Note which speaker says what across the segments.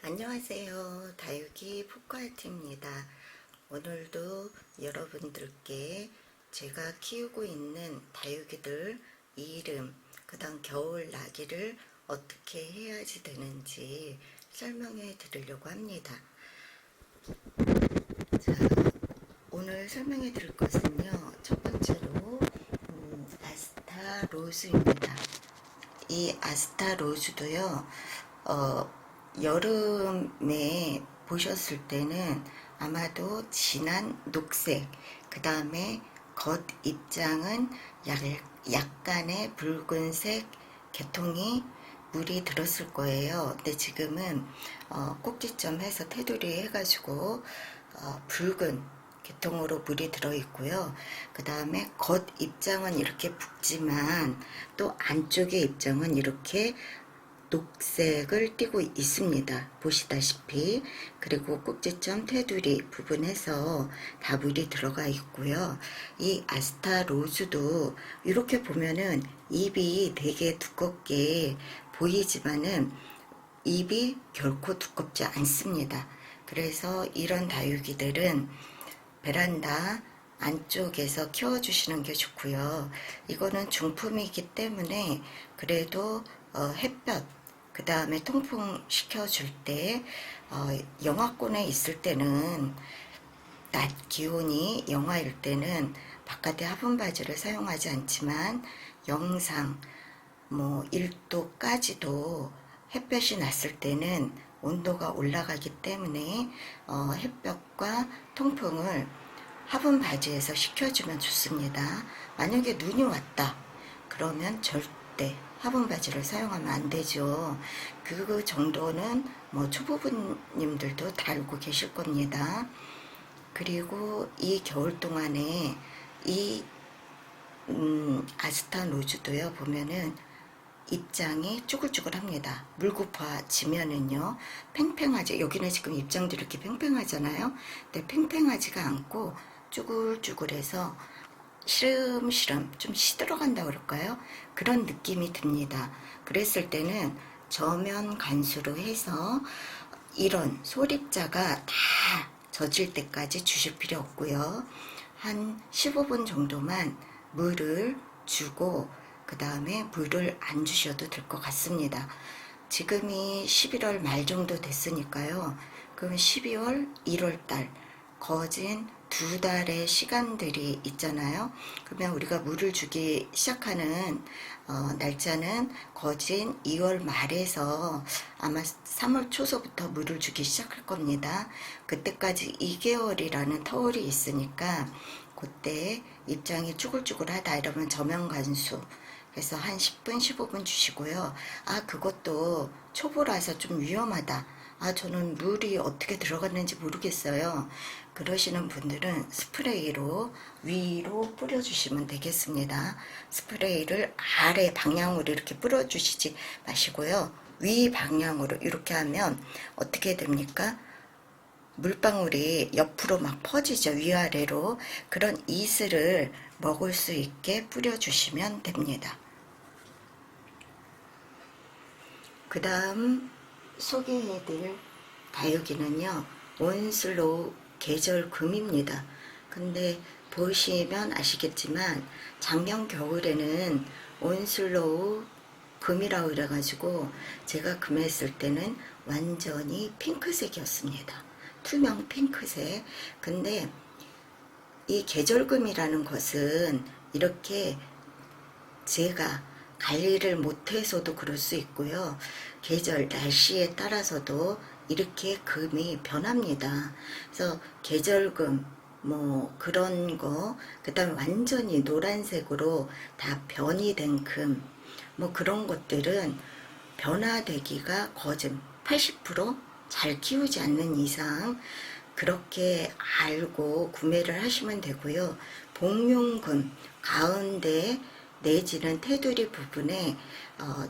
Speaker 1: 안녕하세요. 다육이 포카이트입니다. 오늘도 여러분들께 제가 키우고 있는 다육이들 이름, 그 다음 겨울 나기를 어떻게 해야지 되는지 설명해 드리려고 합니다. 자, 오늘 설명해 드릴 것은요, 첫 번째로 아스타 로즈입니다. 이 아스타 로즈도요, 여름에 보셨을 때는 아마도 진한 녹색, 그 다음에 겉 입장은 약간의 붉은색 계통이 물이 들었을 거예요. 근데 지금은 꼭지점 해서 테두리 해가지고 붉은 계통으로 물이 들어 있고요. 그 다음에 겉 입장은 이렇게 붉지만 또 안쪽의 입장은 이렇게 녹색을 띠고 있습니다. 보시다시피. 그리고 꼭지점 테두리 부분에서 다 물이 들어가 있고요. 이 아스타 로즈도 이렇게 보면은 잎이 되게 두껍게 보이지만은 잎이 결코 두껍지 않습니다. 그래서 이런 다육이들은 베란다 안쪽에서 키워주시는 게 좋고요. 이거는 중품이기 때문에 그래도 햇볕, 그 다음에 통풍 시켜줄 때 영하권에 있을 때는, 낮 기온이 영하일 때는 바깥에 화분 바지를 사용하지 않지만 영상 1도까지도 햇볕이 났을 때는 온도가 올라가기 때문에 햇볕과 통풍을 화분 바지에서 식혀주면 좋습니다. 만약에 눈이 왔다 그러면 절대 화분 바지를 사용하면 안 되죠. 그 정도는 초보부님들도 다 알고 계실 겁니다. 그리고 이 겨울 동안에 이 아스타 로즈도요, 보면은 입장이 쭈글쭈글합니다. 물고파지면은요, 팽팽하지, 여기는 지금 입장도 이렇게 팽팽하잖아요. 근데 팽팽하지가 않고 쭈글쭈글해서 시름시름 좀 시들어간다 그럴까요? 그런 느낌이 듭니다. 그랬을 때는 저면 간수로 해서 이런 솔입자가 다 젖을 때까지 주실 필요 없고요. 한 15분 정도만 물을 주고 그 다음에 물을 안 주셔도 될 것 같습니다. 지금이 11월 말 정도 됐으니까요. 그럼 12월, 1월 달 거진 2달의 시간들이 있잖아요. 그러면 우리가 물을 주기 시작하는 날짜는 거진 2월 말에서 아마 3월 초서부터 물을 주기 시작할 겁니다. 그때까지 2개월이라는 터울이 있으니까 그때 입장이 쭈글쭈글하다 이러면 저면간수 그래서 한 10분 15분 주시고요. 그것도 초보라서 좀 위험하다, 저는 물이 어떻게 들어갔는지 모르겠어요, 그러시는 분들은 스프레이로 위로 뿌려주시면 되겠습니다. 스프레이를 아래 방향으로 이렇게 뿌려주시지 마시고요, 위 방향으로 이렇게 하면 어떻게 됩니까? 물방울이 옆으로 막 퍼지죠. 위아래로. 그런 이슬을 먹을 수 있게 뿌려주시면 됩니다. 그 다음 소개해드릴 다육이는요, 온슬로우 계절금입니다. 근데 보시면 아시겠지만 작년 겨울에는 온슬로우 금이라고 그래가지고 제가 금했을 때는 완전히 핑크색이었습니다. 투명 핑크색. 근데 이 계절금이라는 것은 이렇게 제가 관리를 못해서도 그럴 수 있고요. 계절, 날씨에 따라서도 이렇게 금이 변합니다. 그래서 계절금, 그런 거, 그 다음에 완전히 노란색으로 다 변이 된 금, 그런 것들은 변화되기가 거진 80%잘 키우지 않는 이상 그렇게 알고 구매를 하시면 되고요. 복륜금, 가운데 내지는 테두리 부분에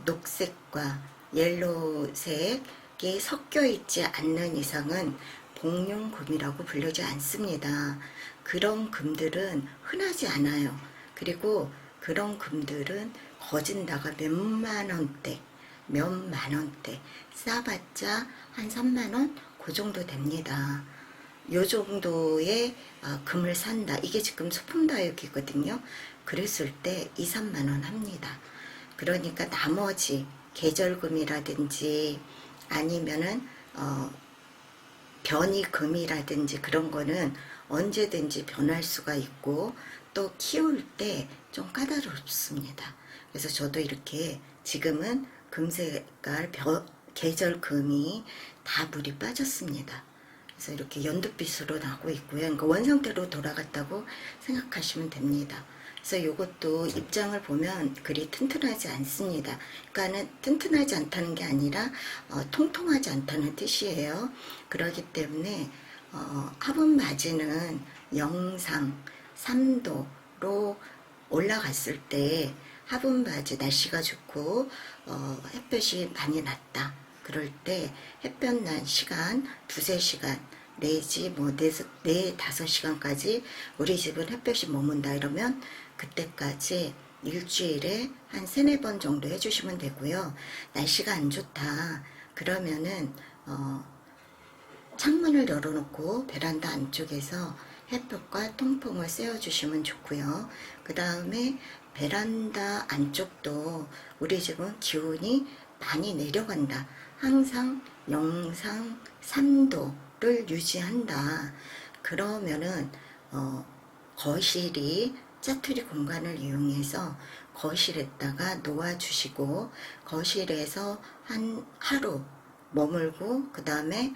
Speaker 1: 녹색과 옐로우색이 섞여 있지 않는 이상은 복륜금이라고 불리지 않습니다. 그런 금들은 흔하지 않아요. 그리고 그런 금들은 거진다가 몇만 원대, 몇만 원대, 싸봤자 한 3만 원? 그 정도 됩니다. 요 정도의 금을 산다. 이게 지금 소품 다육이거든요. 그랬을 때 2, 3만 원 합니다. 그러니까 나머지 계절금이라든지 아니면은 변이금이라든지 그런 거는 언제든지 변할 수가 있고 또 키울 때 좀 까다롭습니다. 그래서 저도 이렇게 지금은 금색깔 계절금이 다 물이 빠졌습니다. 그래서 이렇게 연두빛으로 나고 있고요. 그러니까 원상태로 돌아갔다고 생각하시면 됩니다. 그래서 이것도 입장을 보면 그리 튼튼하지 않습니다. 그러니까는 튼튼하지 않다는 게 아니라 통통하지 않다는 뜻이에요. 그렇기 때문에 화분 맞이는 영상 3도로 올라갔을 때 화분 맞이 날씨가 좋고 햇볕이 많이 났다. 그럴 때 햇볕 난 시간 2-3시간 내지 뭐 4-5시간까지 우리 집은 햇볕이 머문다 이러면 그때까지 일주일에 한 3-4번 정도 해주시면 되고요. 날씨가 안 좋다 그러면은 창문을 열어놓고 베란다 안쪽에서 햇볕과 통풍을 쐬어주시면 좋고요. 그 다음에 베란다 안쪽도 우리 집은 기온이 많이 내려간다. 항상 영상 3도를 유지한다. 그러면은 거실이 짜투리 공간을 이용해서 거실에다가 놓아주시고 거실에서 한 하루 머물고 그 다음에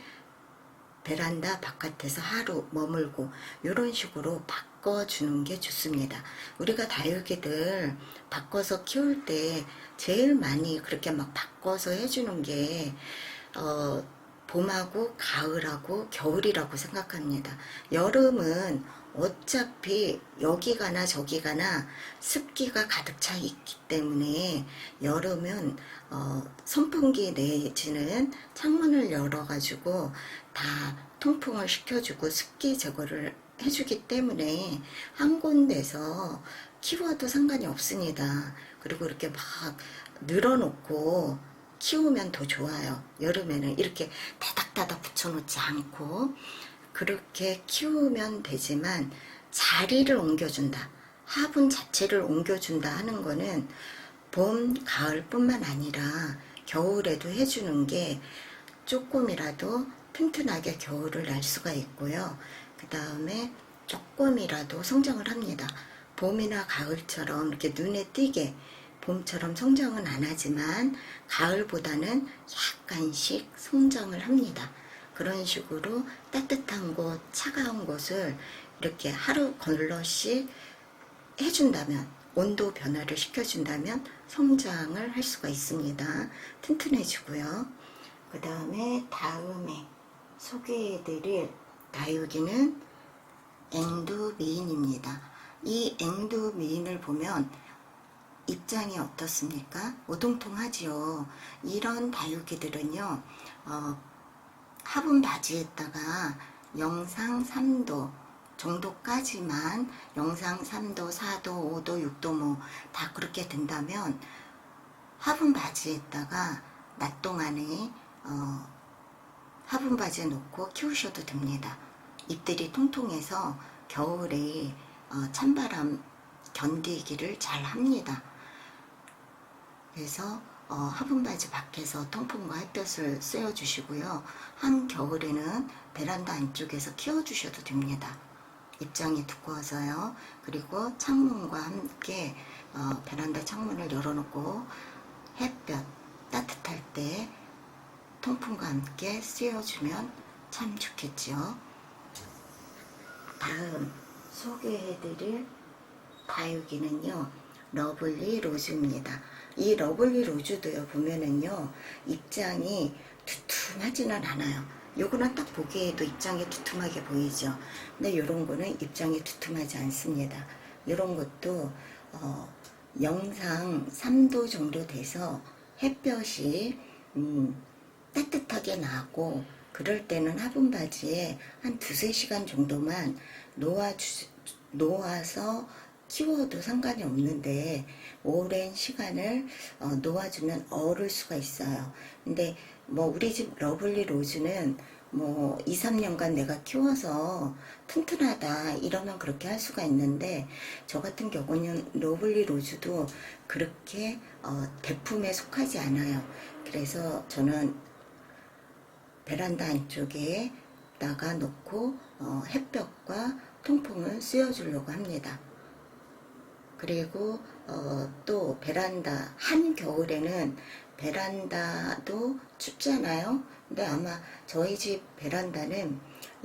Speaker 1: 베란다 바깥에서 하루 머물고 이런 식으로 바꿔주는 게 좋습니다. 우리가 다육이들 바꿔서 키울 때 제일 많이 그렇게 막 바꿔서 해주는 게 봄하고 가을하고 겨울이라고 생각합니다. 여름은 어차피 여기 가나 저기 가나 습기가 가득 차 있기 때문에 여름은 선풍기 내지는 창문을 열어가지고 다 통풍을 시켜주고 습기 제거를 해주기 때문에 한 군데서 키워도 상관이 없습니다. 그리고 이렇게 막 늘어놓고 키우면 더 좋아요. 여름에는 이렇게 다닥다닥 붙여놓지 않고 그렇게 키우면 되지만 자리를 옮겨준다. 화분 자체를 옮겨준다 하는 거는 봄, 가을 뿐만 아니라 겨울에도 해주는 게 조금이라도 튼튼하게 겨울을 날 수가 있고요. 그 다음에 조금이라도 성장을 합니다. 봄이나 가을처럼 이렇게 눈에 띄게 봄처럼 성장은 안 하지만 가을보다는 약간씩 성장을 합니다. 그런 식으로 따뜻한 곳, 차가운 곳을 이렇게 하루 걸러씩 해준다면 온도 변화를 시켜준다면 성장을 할 수가 있습니다. 튼튼해지고요. 그 다음에 소개해드릴 다육이는 앵두미인입니다. 이 앵두미인을 보면 입장이 어떻습니까? 오동통하지요. 이런 다육이들은요 화분 바지에다가 영상 3도 정도까지만 영상 3도, 4도, 5도, 6도 뭐 다 그렇게 된다면 화분 바지에다가 낮 동안에 화분 바지에 놓고 키우셔도 됩니다. 잎들이 통통해서 겨울에 찬바람 견디기를 잘 합니다. 그래서 화분 바지 밖에서 통풍과 햇볕을 쐬어 주시고요. 한겨울에는 베란다 안쪽에서 키워 주셔도 됩니다. 입장이 두꺼워서요. 그리고 창문과 함께 베란다 창문을 열어놓고 햇볕 따뜻할 때 통풍과 함께 쐬어주면 참 좋겠죠. 다음 소개해드릴 다육이는요 러블리 로즈입니다. 이 러블리 로즈도요 보면은요 입장이 두툼하지는 않아요. 요거는 딱 보기에도 입장이 두툼하게 보이죠. 근데 요런 거는 입장이 두툼하지 않습니다. 요런 것도 영상 3도 정도 돼서 햇볕이 따뜻하게 나고 그럴 때는 화분 바지에 한 2-3시간 정도만 놓아서 키워도 상관이 없는데 오랜 시간을 놓아주면 얼을 수가 있어요. 근데 뭐 우리 집 러블리 로즈는 뭐 2, 3년간 내가 키워서 튼튼하다 이러면 그렇게 할 수가 있는데, 저 같은 경우는 러블리 로즈도 그렇게 대품에 속하지 않아요. 그래서 저는 베란다 안쪽에 나가 놓고 햇볕과 통풍을 쐬어주려고 합니다. 그리고 또 베란다, 한겨울에는 베란다도 춥잖아요. 근데 아마 저희 집 베란다는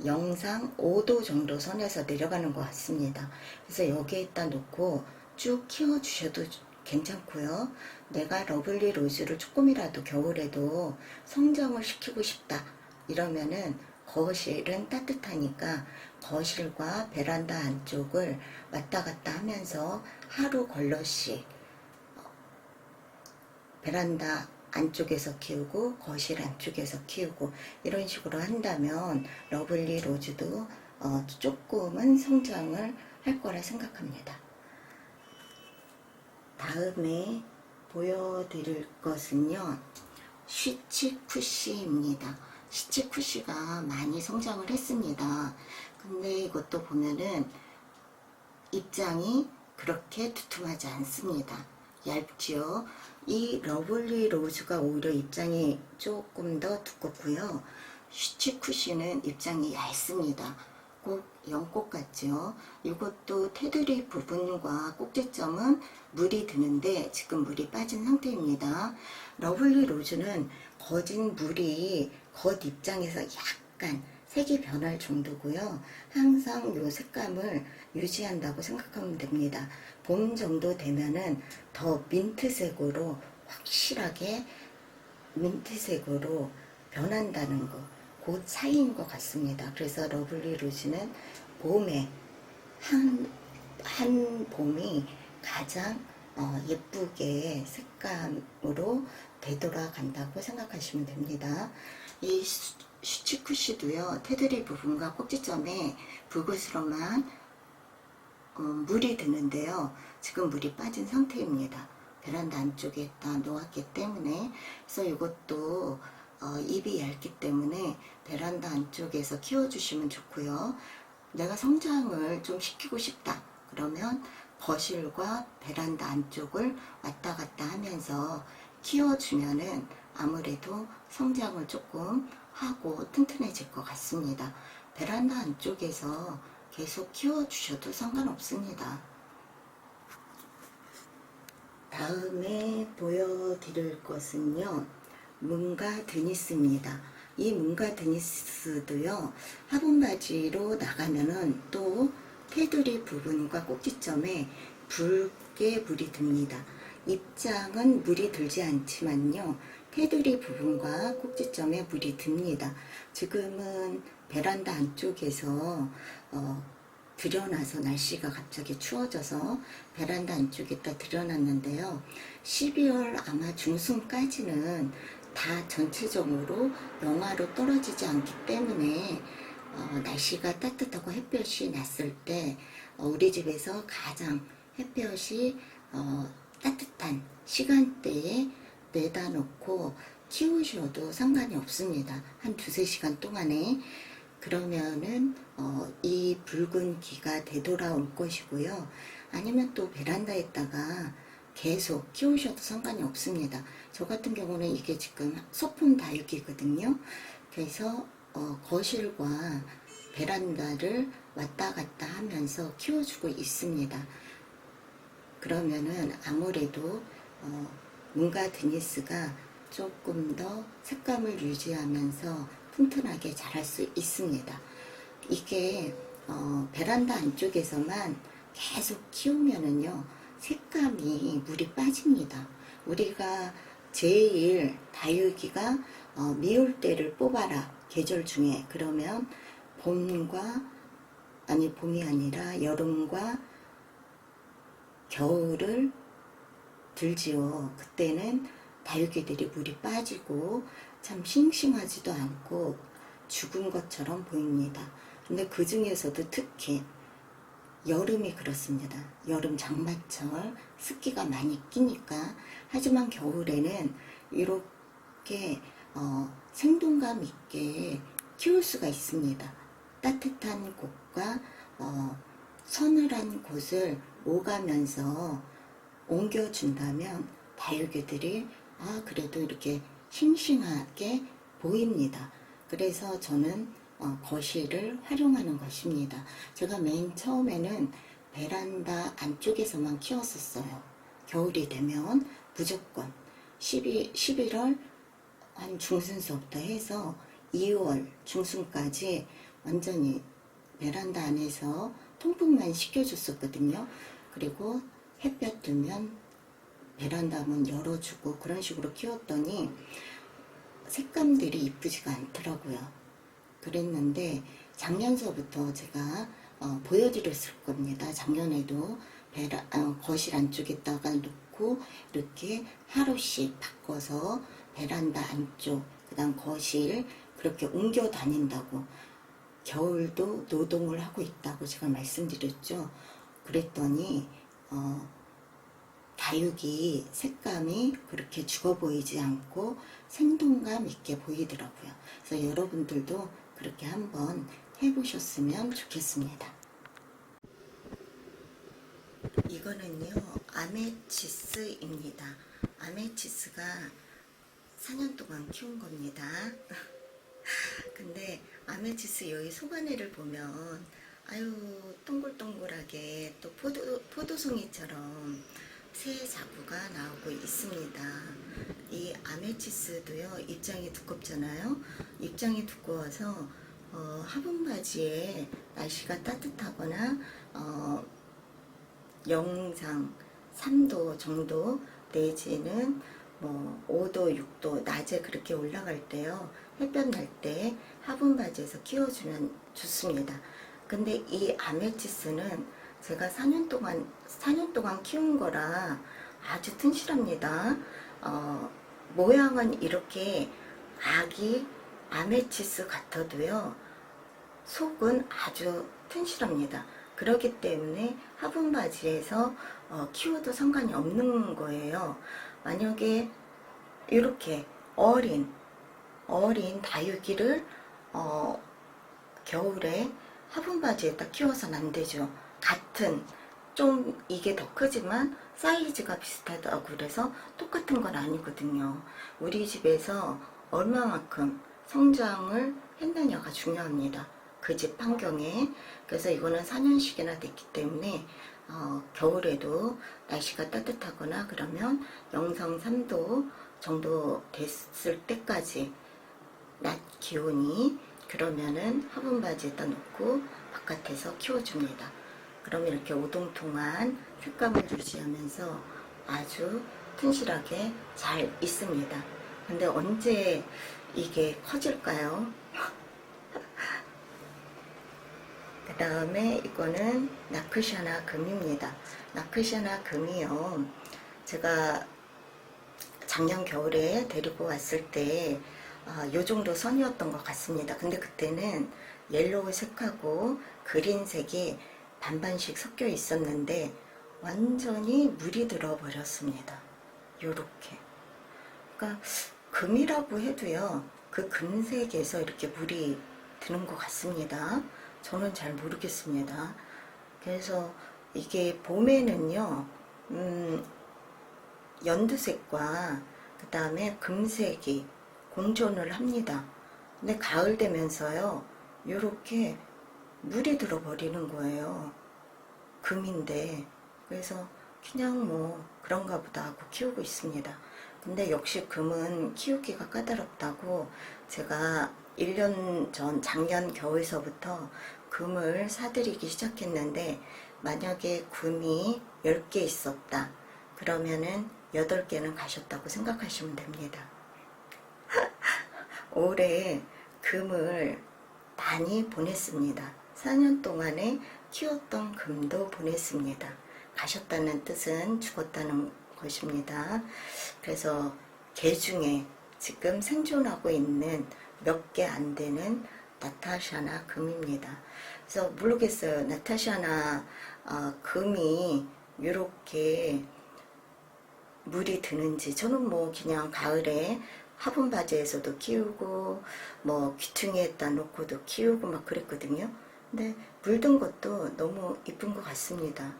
Speaker 1: 영상 5도 정도 선에서 내려가는 것 같습니다. 그래서 여기에다 놓고 쭉 키워주셔도 괜찮고요. 내가 러블리 로즈를 조금이라도 겨울에도 성장을 시키고 싶다 이러면은, 거실은 따뜻하니까 거실과 베란다 안쪽을 왔다 갔다 하면서 하루 걸러씩 베란다 안쪽에서 키우고 거실 안쪽에서 키우고 이런 식으로 한다면 러블리 로즈도 조금은 성장을 할 거라 생각합니다. 다음에 보여드릴 것은요, 쉬치쿠시입니다. 쉬치쿠시가 많이 성장을 했습니다. 근데 이것도 보면은 입장이 그렇게 두툼하지 않습니다. 얇지요. 이 러블리 로즈가 오히려 입장이 조금 더 두껍고요. 쉬치쿠시는 입장이 얇습니다. 꼭 연꽃 같죠. 이것도 테두리 부분과 꼭지점은 물이 드는데 지금 물이 빠진 상태입니다. 러블리 로즈는 거진 물이 겉 입장에서 약간 색이 변할 정도고요. 항상 이 색감을 유지한다고 생각하면 됩니다. 봄 정도 되면은 더 민트색으로, 확실하게 민트색으로 변한다는 거, 그 차이인 것 같습니다. 그래서 러블리 로즈는 봄에 한 봄이 가장 예쁘게 색감으로 되돌아간다고 생각하시면 됩니다. 이 쉬치쿠시도요, 테두리 부분과 꼭지점에 붉은스름한 물이 드는데요. 지금 물이 빠진 상태입니다. 베란다 안쪽에다 놓았기 때문에. 그래서 이것도 잎이 얇기 때문에 베란다 안쪽에서 키워주시면 좋고요. 내가 성장을 좀 시키고 싶다 그러면 거실과 베란다 안쪽을 왔다 갔다 하면서 키워주면은 아무래도 성장을 조금 하고 튼튼해질 것 같습니다. 베란다 안쪽에서 계속 키워주셔도 상관없습니다. 다음에 보여드릴 것은요, 문가 드니스입니다. 이 문가 드니스도요, 화분바지로 나가면은 또 테두리 부분과 꼭지점에 붉게 물이 듭니다. 입장은 물이 들지 않지만요, 테두리 부분과 꼭지점에 물이 듭니다. 지금은 베란다 안쪽에서 들여놔서 날씨가 갑자기 추워져서 베란다 안쪽에다 들여놨는데요. 12월 아마 중순까지는 다 전체적으로 영하로 떨어지지 않기 때문에 날씨가 따뜻하고 햇볕이 났을 때 우리 집에서 가장 햇볕이 따뜻한 시간대에 내다 놓고 키우셔도 상관이 없습니다. 한 두세 시간 동안에. 그러면은 이 붉은 기가 되돌아올 것이고요. 아니면 또 베란다에다가 계속 키우셔도 상관이 없습니다. 저 같은 경우는 이게 지금 소품 다육이거든요. 그래서 거실과 베란다를 왔다 갔다 하면서 키워주고 있습니다. 그러면은 아무래도 문가 드니스가 조금 더 색감을 유지하면서 튼튼하게 자랄 수 있습니다. 이게 베란다 안쪽에서만 계속 키우면은요, 색감이 물이 빠집니다. 우리가 제일 다육이가 미울 때를 뽑아라 계절 중에, 그러면 봄이 아니라 여름과 겨울을 들지요. 그때는 다육이들이 물이 빠지고 참 싱싱하지도 않고 죽은 것처럼 보입니다. 근데 그 중에서도 특히 여름이 그렇습니다. 여름 장마철 습기가 많이 끼니까. 하지만 겨울에는 이렇게 생동감 있게 키울 수가 있습니다. 따뜻한 곳과 서늘한 곳을 오가면서 옮겨준다면 다육이들이 그래도 이렇게 싱싱하게 보입니다. 그래서 저는 거실을 활용하는 것입니다. 제가 맨 처음에는 베란다 안쪽에서만 키웠었어요. 겨울이 되면 무조건 11월 한 중순서부터 해서 2월 중순까지 완전히 베란다 안에서 통풍만 시켜줬었거든요. 그리고 햇볕 들면 베란다 문 열어주고 그런 식으로 키웠더니 색감들이 이쁘지가 않더라고요. 그랬는데 작년서부터 제가 보여드렸을 겁니다. 작년에도 거실 안쪽에다가 놓고 이렇게 하루씩 바꿔서 베란다 안쪽, 그 다음 거실 그렇게 옮겨 다닌다고, 겨울도 노동을 하고 있다고 제가 말씀드렸죠. 그랬더니 다육이 색감이 그렇게 죽어 보이지 않고 생동감 있게 보이더라고요. 그래서 여러분들도 그렇게 한번 해보셨으면 좋겠습니다. 이거는요, 아메치스입니다. 아메치스가 4년 동안 키운 겁니다. 근데 아메치스 여기 속안에를 보면 아유 동글동글하게 또 포도송이처럼 새 자구가 나오고 있습니다. 이 아메치스도요, 입장이 두껍잖아요. 입장이 두꺼워서 화분 바지에 날씨가 따뜻하거나 영상 3도 정도 내지는 뭐 5도, 6도 낮에 그렇게 올라갈 때요, 햇볕 날 때 화분 바지에서 키워주면 좋습니다. 근데 이 아메치스는 제가 4년 동안 키운 거라 아주 튼실합니다. 모양은 이렇게 아기 아메치스 같아도요, 속은 아주 튼실합니다. 그렇기 때문에 화분 바지에서 키워도 상관이 없는 거예요. 만약에 이렇게 어린 다육이를 겨울에 화분 바지에다 키워서는 안 되죠. 같은, 좀 이게 더 크지만 사이즈가 비슷하다고 그래서 똑같은 건 아니거든요. 우리 집에서 얼마만큼 성장을 했느냐가 중요합니다. 그 집 환경에. 그래서 이거는 4년씩이나 됐기 때문에 겨울에도 날씨가 따뜻하거나 그러면 영상 3도 정도 됐을 때까지, 낮 기온이, 그러면은 화분 바지에다 놓고 바깥에서 키워줍니다. 그러면 이렇게 오동통한 색감을 유지하면서 아주 튼실하게 잘 있습니다. 근데 언제 이게 커질까요? 그 다음에 이거는 나크샤나 금입니다. 나크샤나 금이요, 제가 작년 겨울에 데리고 왔을 때 요 정도 선이었던 것 같습니다. 근데 그때는 옐로우 색하고 그린색이 반반씩 섞여 있었는데 완전히 물이 들어 버렸습니다. 요렇게. 그러니까 금이라고 해도요, 그 금색에서 이렇게 물이 드는 것 같습니다. 저는 잘 모르겠습니다. 그래서 이게 봄에는요, 연두색과 그 다음에 금색이 공존을 합니다. 근데 가을 되면서요, 이렇게 물이 들어버리는 거예요. 금인데. 그래서 그냥 뭐 그런가 보다 하고 키우고 있습니다. 근데 역시 금은 키우기가 까다롭다고 제가 1년 전, 작년 겨울서부터 금을 사들이기 시작했는데, 만약에 금이 10개 있었다 그러면은 8개는 가셨다고 생각하시면 됩니다. 올해 금을 많이 보냈습니다. 4년 동안에 키웠던 금도 보냈습니다. 가셨다는 뜻은 죽었다는 것입니다. 그래서 개 중에 지금 생존하고 있는 몇 개 안 되는 나타샤나 금입니다. 그래서 모르겠어요. 나타샤나 금이 이렇게 물이 드는지. 저는 뭐 그냥 가을에 화분 바지에서도 키우고 뭐 귀퉁이에다 놓고도 키우고 막 그랬거든요. 근데 물든 것도 너무 이쁜 것 같습니다.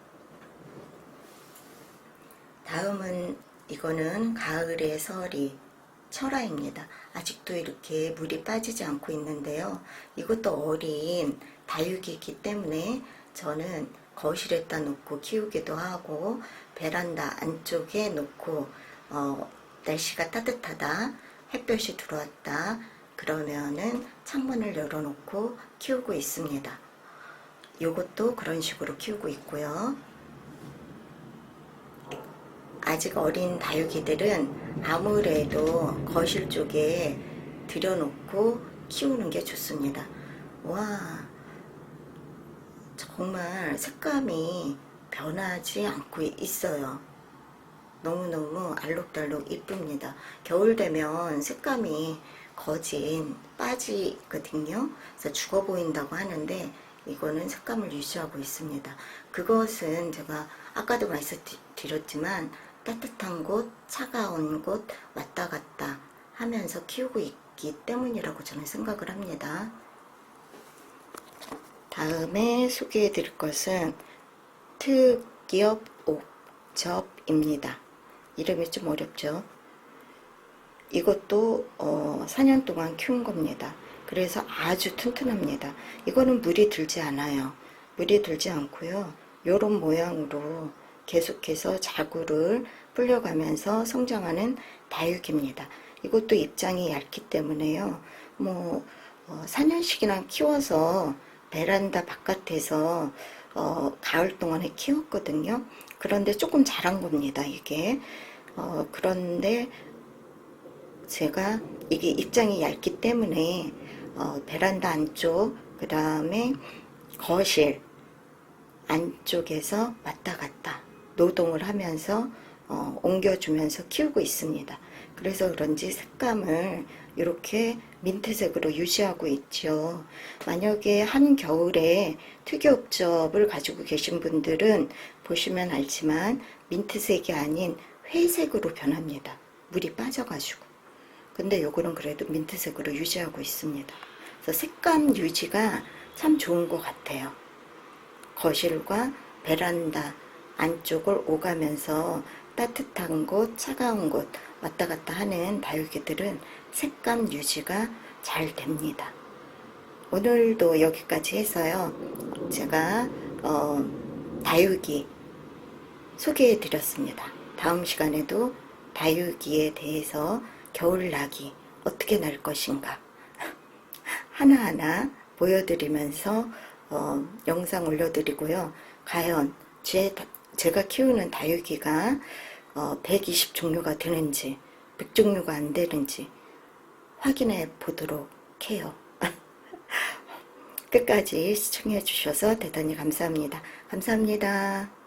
Speaker 1: 다음은 이거는 가을의 서리 철화입니다. 아직도 이렇게 물이 빠지지 않고 있는데요. 이것도 어린 다육이기 때문에 저는 거실에다 놓고 키우기도 하고 베란다 안쪽에 놓고 날씨가 따뜻하다, 햇볕이 들어왔다 그러면은 창문을 열어놓고 키우고 있습니다. 이것도 그런 식으로 키우고 있고요. 아직 어린 다육이들은 아무래도 거실 쪽에 들여놓고 키우는 게 좋습니다. 와, 정말 색감이 변하지 않고 있어요. 너무너무 알록달록 이쁩니다. 겨울 되면 색감이 거진 빠지거든요. 그래서 죽어 보인다고 하는데 이거는 색감을 유지하고 있습니다. 그것은 제가 아까도 말씀드렸지만 따뜻한 곳, 차가운 곳 왔다 갔다 하면서 키우고 있기 때문이라고 저는 생각을 합니다. 다음에 소개해 드릴 것은 특기업 옥접입니다. 이름이 좀 어렵죠? 이것도 4년 동안 키운 겁니다. 그래서 아주 튼튼합니다. 이거는 물이 들지 않아요. 물이 들지 않고요. 요런 모양으로 계속해서 자구를 불려가면서 성장하는 다육입니다. 이것도 입장이 얇기 때문에요. 뭐 4년씩이나 키워서 베란다 바깥에서 가을 동안에 키웠거든요. 그런데 조금 자란 겁니다. 이게 그런데 제가 이게 입장이 얇기 때문에 베란다 안쪽, 그 다음에 거실 안쪽에서 왔다 갔다 노동을 하면서 옮겨주면서 키우고 있습니다. 그래서 그런지 색감을 이렇게 민트색으로 유지하고 있죠. 만약에 한겨울에 특이옵접을 가지고 계신 분들은 보시면 알지만 민트색이 아닌 회색으로 변합니다. 물이 빠져가지고. 근데 요거는 그래도 민트색으로 유지하고 있습니다. 그래서 색감 유지가 참 좋은 것 같아요. 거실과 베란다 안쪽을 오가면서 따뜻한 곳, 차가운 곳 왔다 갔다 하는 다육이들은 색감 유지가 잘 됩니다. 오늘도 여기까지 해서요. 제가 다육이 소개해 드렸습니다. 다음 시간에도 다육이에 대해서 겨울나기 어떻게 날 것인가 하나하나 보여드리면서 영상 올려드리고요. 과연 제가 키우는 다육이가 120종류가 되는지 100종류가 안 되는지 확인해 보도록 해요. 끝까지 시청해 주셔서 대단히 감사합니다. 감사합니다.